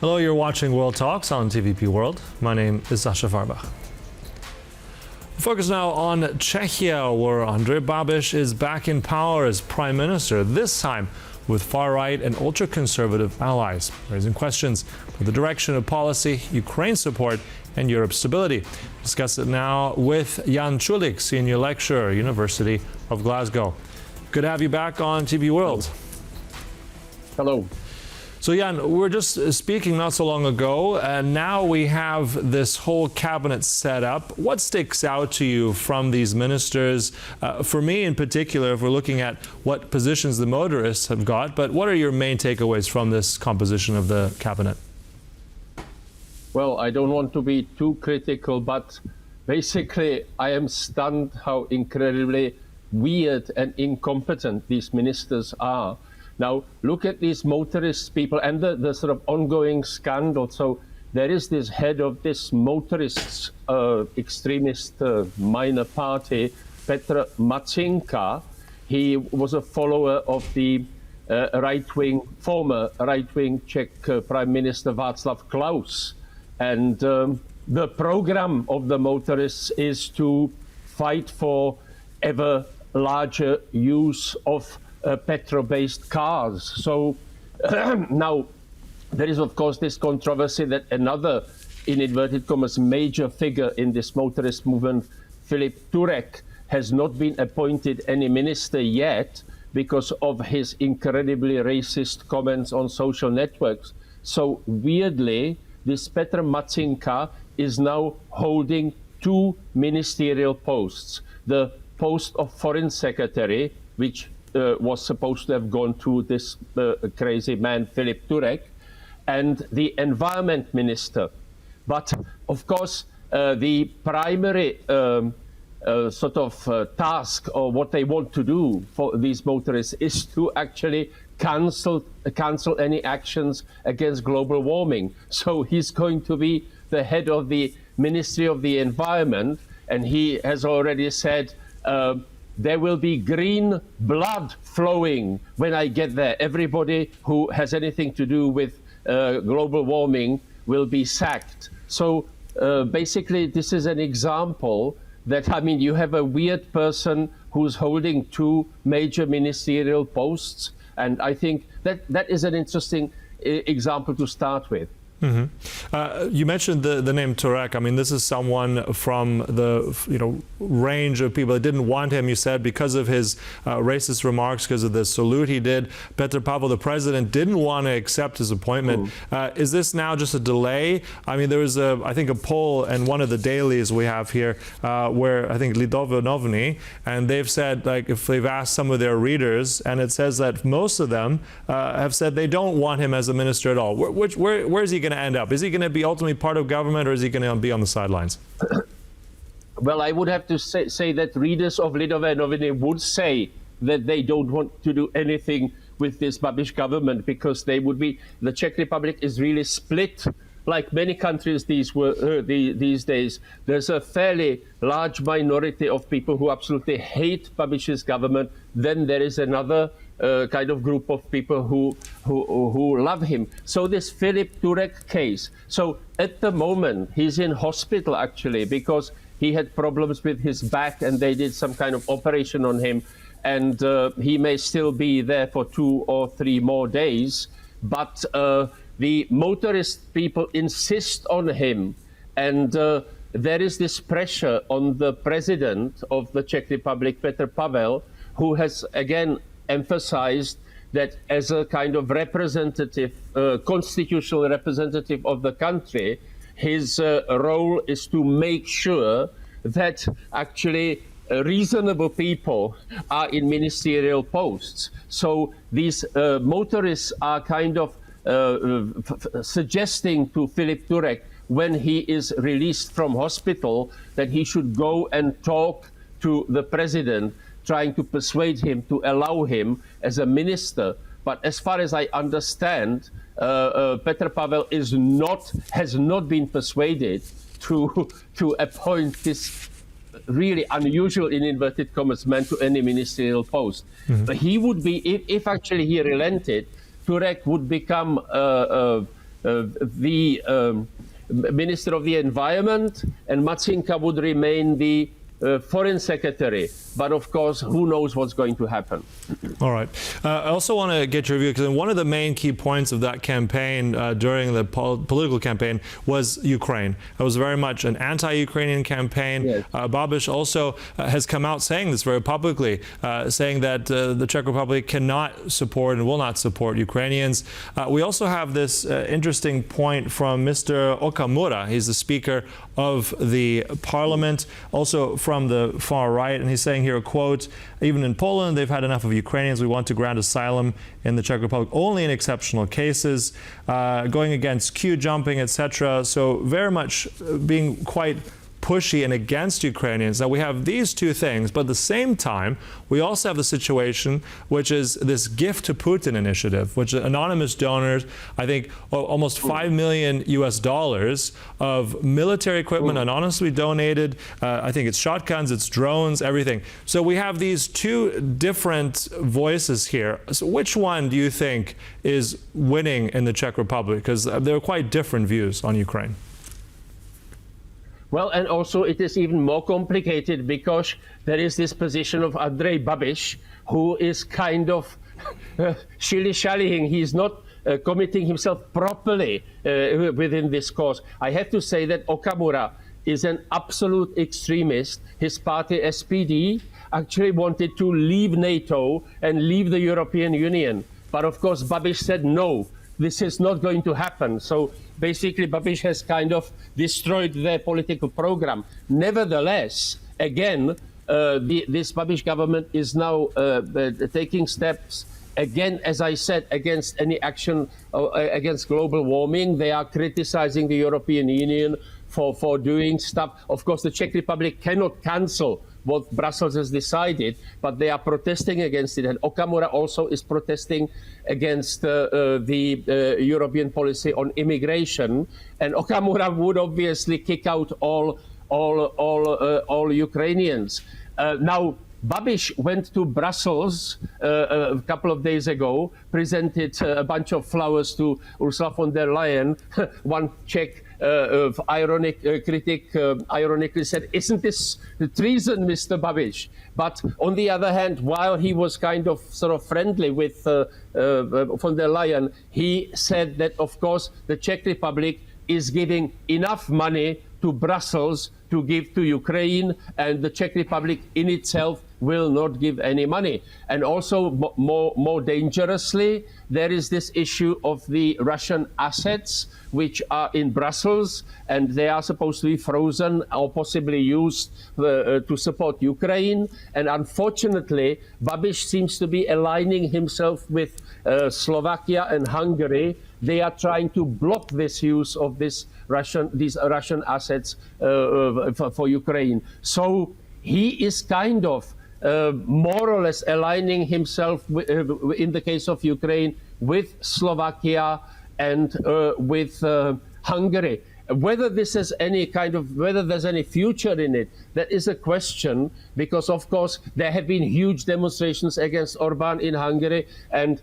Hello, you're watching World Talks on TVP World. My name is Sasha Farbach. Focus now on Czechia, where Andrej Babiš is back in power as prime minister, this time with far-right and ultra-conservative allies, raising questions for the direction of policy, Ukraine support, and Europe's stability. Discuss it now with Jan Čulík, senior lecturer, University of Glasgow. Good to have you back on TV World. Hello. So Jan, we were just speaking not so long ago, and now we have this whole cabinet set up. What sticks out to you from these ministers? For me in particular, if we're looking at what positions the motorists have got, but what are your main takeaways from this composition of the cabinet? Well, I don't want to be too critical, but basically I am stunned how incredibly weird and incompetent these ministers are. Now, look at these motorist people and the sort of ongoing scandal. So there is this head of this motorists extremist minor party, Petr Matýnka. He was a follower of the former right-wing Czech Prime Minister Václav Klaus. And the program of the motorists is to fight for ever larger use of petrol-based cars. So now there is, of course, this controversy that another, in inverted commas, major figure in this motorist movement, Filip Turek, has not been appointed any minister yet because of his incredibly racist comments on social networks. So weirdly, this Petr Matýnka is now holding two ministerial posts. The post of foreign secretary, which was supposed to have gone to this crazy man, Filip Turek, and the environment minister. But of course, the primary task, or what they want to do for these motorists, is to actually cancel any actions against global warming. So he's going to be the head of the Ministry of the Environment, and he has already said, there will be green blood flowing when I get there. Everybody who has anything to do with global warming will be sacked. So basically, this is an example that, I mean, you have a weird person who's holding two major ministerial posts. And I think that is an interesting example to start with. Mm-hmm. You mentioned the name Turek. I mean, this is someone from the range of people that didn't want him. You said because of his racist remarks, because of the salute he did. Petr Pavel, the president, didn't want to accept his appointment. Is this now just a delay? I mean, there was I think a poll in one of the dailies we have here where I think Lidové Noviny, and they've said, like, if they've asked some of their readers, and it says that most of them have said they don't want him as a minister at all. Where is he going to end up? Is he going to be ultimately part of government, or is he going to be on the sidelines? Well, I would have to say that readers of Lidové Noviny would say that they don't want to do anything with this Babiš government, because they would be, the Czech Republic is really split, like many countries these days. There's a fairly large minority of people who absolutely hate Babiš's government. Then there is another kind of group of people who love him. So this Filip Turek case. So at the moment he's in hospital actually because he had problems with his back and they did some kind of operation on him, and he may still be there for 2 or 3 more days. But the motorist people insist on him, and there is this pressure on the president of the Czech Republic, Petr Pavel, who has again emphasized that as a kind of representative, constitutional representative of the country, his role is to make sure that actually reasonable people are in ministerial posts. So these motorists are kind of suggesting to Filip Turek, when he is released from hospital, that he should go and talk to the president, trying to persuade him to allow him as a minister. But as far as I understand, Petr Pavel has not been persuaded to appoint this really unusual, in inverted commas, man to any ministerial post. But he would be, if actually he relented, Turek would become the Minister of the Environment, and Matsinka would remain the Foreign Secretary. But of course, who knows what's going to happen. All right. I also want to get your view, because one of the main key points of that campaign during the political campaign was Ukraine. It was very much an anti-Ukrainian campaign. Yes. Babiš also has come out saying this very publicly, saying that the Czech Republic cannot support and will not support Ukrainians. We also have this interesting point from Mr. Okamura. He's the Speaker of the Parliament, also from the far right, and he's saying here, a quote, "Even in Poland, they've had enough of Ukrainians. We want to grant asylum in the Czech Republic only in exceptional cases," going against queue jumping, etc. So very much being quite pushy and against Ukrainians. Now, we have these two things, but at the same time, we also have the situation, which is this gift to Putin initiative, which anonymous donors, I think almost $5 million of military equipment anonymously donated. I think it's shotguns, it's drones, everything. So we have these two different voices here. So which one do you think is winning in the Czech Republic? Because there are quite different views on Ukraine. Well, and also it is even more complicated because there is this position of Andrej Babiš, who is kind of shilly-shallying. He's not committing himself properly within this cause. I have to say that Okamura is an absolute extremist. His party, SPD, actually wanted to leave NATO and leave the European Union. But of course, Babiš said no. This is not going to happen. So basically, Babiš has kind of destroyed their political program. Nevertheless, again, this Babiš government is now taking steps, again, as I said, against any action against global warming. They are criticizing the European Union for doing stuff. Of course, the Czech Republic cannot cancel what Brussels has decided, but they are protesting against it. And Okamura also is protesting against the European policy on immigration. And Okamura would obviously kick out all Ukrainians. Now, Babiš went to Brussels a couple of days ago, presented a bunch of flowers to Ursula von der Leyen. One Czech critic ironically said, "Isn't this treason, Mr. Babiš?" But on the other hand, while he was kind of sort of friendly with von der Leyen, he said that, of course, the Czech Republic is giving enough money to Brussels to give to Ukraine, and the Czech Republic in itself will not give any money. And also, more dangerously, there is this issue of the Russian assets which are in Brussels, and they are supposed to be frozen or possibly used to support Ukraine. And unfortunately, Babiš seems to be aligning himself with Slovakia and Hungary. They are trying to block this use of these Russian assets for Ukraine. So he is kind of more or less aligning himself in the case of Ukraine with Slovakia and with Hungary. Whether this has whether there's any future in it, that is a question, because of course there have been huge demonstrations against Orban in Hungary, and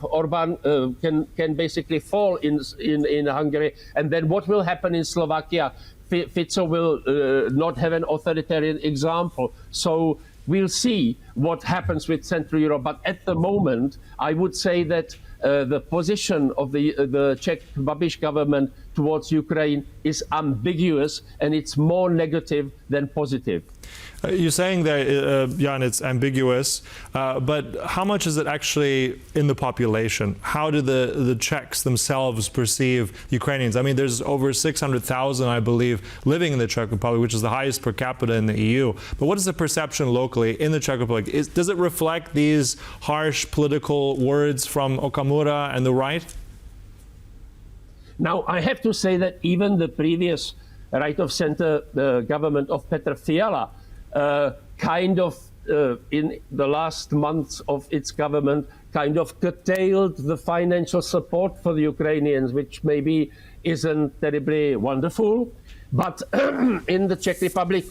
Orban can basically fall in Hungary. And then what will happen in Slovakia? Fico will not have an authoritarian example. So we'll see what happens with Central Europe. But at the moment, I would say that the position of the Czech Babiš government towards Ukraine is ambiguous, and it's more negative than positive. You're saying that, Jan, it's ambiguous, but how much is it actually in the population? How do the Czechs themselves perceive Ukrainians? I mean, there's over 600,000, I believe, living in the Czech Republic, which is the highest per capita in the EU. But what is the perception locally in the Czech Republic? Does it reflect these harsh political words from Okamura and the right? Now, I have to say that even the previous right-of-center government of Petr Fiala kind of, in the last months of its government, kind of curtailed the financial support for the Ukrainians, which maybe isn't terribly wonderful. But in the Czech Republic,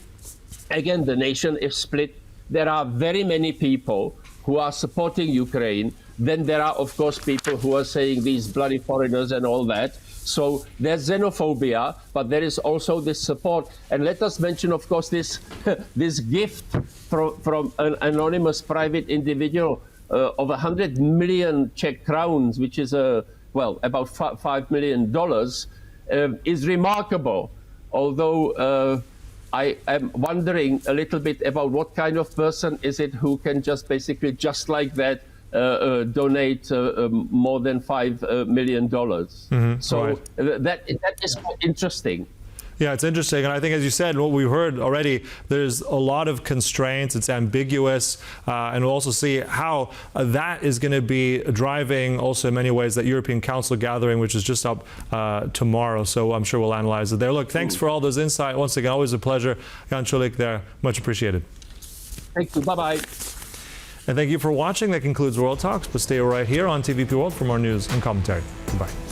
again, the nation is split. There are very many people who are supporting Ukraine, Then there are, of course, people who are saying these bloody foreigners and all that. So there's xenophobia, but there is also this support. And let us mention, of course, this this gift from an anonymous private individual of 100 million Czech crowns, which is about $5 million, is remarkable. Although I am wondering a little bit about what kind of person is it who can just basically just like that donate more than $5 million. So right. that is quite interesting. Yeah, it's interesting. And I think, as you said, what we heard already, there's a lot of constraints. It's ambiguous. And we'll also see how that is going to be driving also in many ways that European Council gathering, which is just up tomorrow. So I'm sure we'll analyze it there. Look, thanks for all those insights. Once again, always a pleasure. Jan Čulík there. Much appreciated. Thank you. Bye-bye. And thank you for watching. That concludes World Talks. But stay right here on TVP World for more news and commentary. Goodbye.